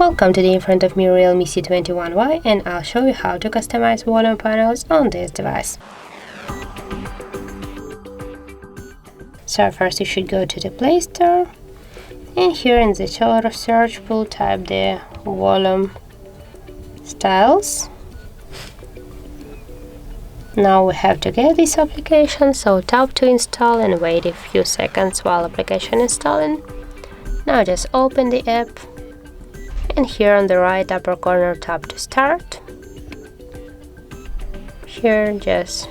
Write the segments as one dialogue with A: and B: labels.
A: Welcome to the in front of me Realme C21Y, and I'll show you how to customize volume panels on this device. So first you should go to the Play Store, and here in the tool of search we'll type the volume styles. Now we have to get this application, so tap to install and wait a few seconds while application is installing. Now just open the app, and here on the right upper corner tap to start. Here just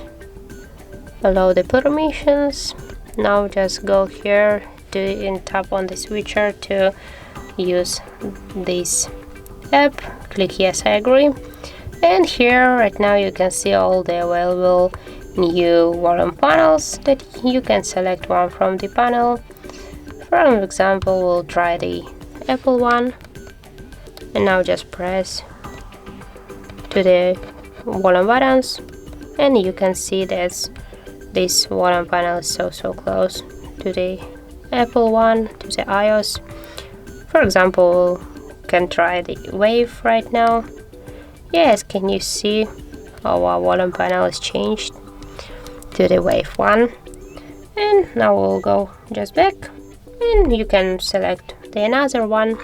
A: allow the permissions. Now just go here and tap on the switcher to use this app. Click yes, I agree. And here right now you can see all the available new volume panels that you can select one from the panel. For example, we'll try the Apple one, and now just press to the volume buttons, and you can see that this volume panel is so close to the Apple one, to the iOS. For example, we can try the Wave right now. Yes, can you see how our volume panel is changed to the Wave one? And now we'll go just back, and you can select the another one.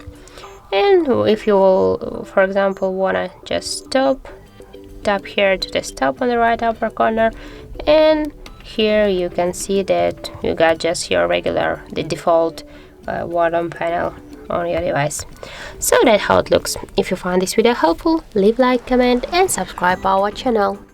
A: And if you will, for example, wanna just stop, tap here to the stop on the right upper corner, and here you can see that you got just your the default volume panel on your device. So that's how it looks. If you found this video helpful, leave like, comment and subscribe our channel.